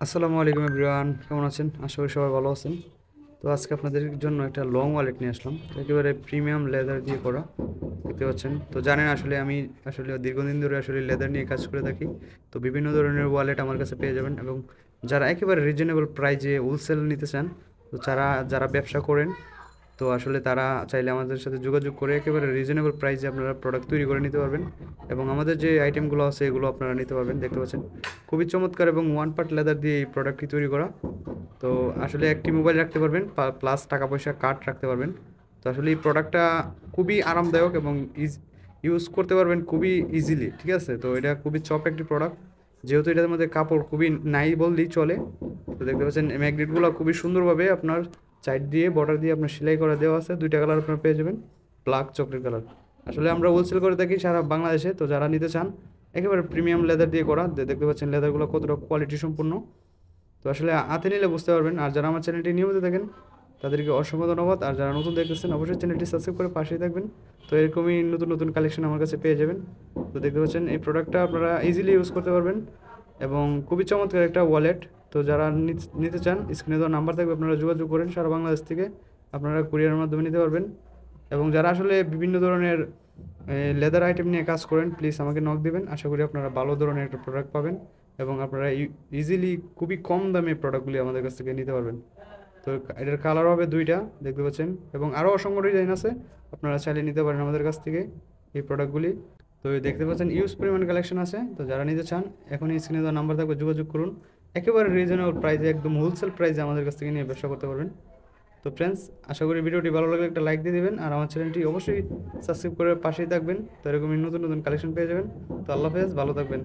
আসসালামু আলাইকুম এভরিওয়ান, কেমন আছেন? আশা করি সবাই ভালো আছেন। তো আজকে আপনাদের জন্য একটা লং ওয়ালেট নিয়ে আসলাম, একেবারে প্রিমিয়াম লেদার দিয়ে করা। দেখতে পাচ্ছেন, তো জানেন আসলে আমি আসলে দীর্ঘদিন ধরে আসলে লেদার নিয়ে কাজ করে থাকি। তো বিভিন্ন ধরনের ওয়ালেট আমার কাছে পেয়ে যাবেন, এবং যারা একেবারে রিজনেবল প্রাইজে হোলসেল নিতে চান, তো যারা যারা ব্যবসা করেন, তো আসলে তারা চাইলে আমাদের সাথে যোগাযোগ করে একেবারে রিজনেবল প্রাইসে আপনারা প্রোডাক্ট তৈরি করে নিতে পারবেন। এবং আমাদের যে আইটেমগুলো আছে এগুলো আপনারা নিতে পারবেন। দেখতে পাচ্ছেন খুবই চমৎকার এবং ওয়ান পার্ট লেদার দিয়ে এই প্রোডাক্টটি তৈরি করা। তো আসলে একটি মোবাইল রাখতে পারবেন, প্লাস টাকা পয়সা কার্ড রাখতে পারবেন। তো আসলে এই প্রোডাক্টটা খুবই আরামদায়ক এবং ইউজ করতে পারবেন খুবই ইজিলি। ঠিক আছে, তো এটা খুবই চপ একটি প্রোডাক্ট, যেহেতু এটার মধ্যে কাপড় খুবই নাই বললেই চলে। তো দেখতে পাচ্ছেন ম্যাগনেটগুলো খুবই সুন্দরভাবে আপনার সাইড দিয়ে বর্ডার দিয়ে আপনার সেলাই করা দেওয়া আছে। দুইটা কালার আপনার পেয়ে যাবেন, ব্ল্যাক চকলেট কালার। আসলে আমরা হোলসেল করে থাকি সারা বাংলাদেশে, তো যারা নিতে চান একেবারে প্রিমিয়াম লেদার দিয়ে করা। দেখতে পাচ্ছেন লেদারগুলো কতটা কোয়ালিটি সম্পূর্ণ। তো আসলে হাতে নিলে বুঝতে পারবেন। আর যারা আমার চ্যানেলটি নিয়মিত দেখেন তাদেরকে অসংখ্য ধন্যবাদ। আর যারা নতুন দেখতেছেন অবশ্যই চ্যানেলটি সাবস্ক্রাইব করে পাশেই থাকবেন। তো এরকমই নতুন নতুন কালেকশন আমার কাছে পেয়ে যাবেন। তো দেখতে পাচ্ছেন এই প্রোডাক্টটা আপনারা ইজিলি ইউজ করতে পারবেন এবং খুবই চমৎকার একটা ওয়ালেট। তো যারা নিতে চান স্ক্রিনে দেওয়া নাম্বার থাকবে, আপনারা যোগাযোগ করেন। সারা বাংলাদেশ থেকে আপনারা কুরিয়ারের মাধ্যমে নিতে পারবেন। এবং যারা আসলে বিভিন্ন ধরনের লেদার আইটেম নিয়ে কাজ করেন, প্লিজ আমাকে নক দিবেন। আশা করি আপনারা ভালো ধরনের একটা প্রোডাক্ট পাবেন এবং আপনারা ইজিলি খুবই কম দামে প্রোডাক্টগুলি আমাদের কাছ থেকে নিতে পারবেন। তো এটার কালার হবে দুইটা, দেখতে পাচ্ছেন, এবং আরও অসংখ্য ডিজাইন আছে। আপনারা চাইলে নিতে পারেন আমাদের কাছ থেকে এই প্রোডাক্টগুলি। তো এই দেখতে পাচ্ছেন ইউজ পরিমাণ কালেকশন আছে। তো যারা নিতে চান এখনই স্ক্রিনে দেওয়া নাম্বার থাকবে, যোগাযোগ করুন। একেবারে রিজনেবল প্রাইসে, একদম হোলসেল প্রাইসে আমাদের কাছ থেকে নিয়ে ব্যবসা করতে পারবেন। তো ফ্রেন্ডস, আশা করি ভিডিওটি ভালো লাগলে একটা লাইক দিয়ে দেবেন, আর আমার চ্যানেলটি অবশ্যই সাবস্ক্রাইব করে পাশেই থাকবেন। তো এরকমই নতুন নতুন কালেকশন পেয়ে যাবেন। তো আল্লাহ হাফেজ, ভালো থাকবেন।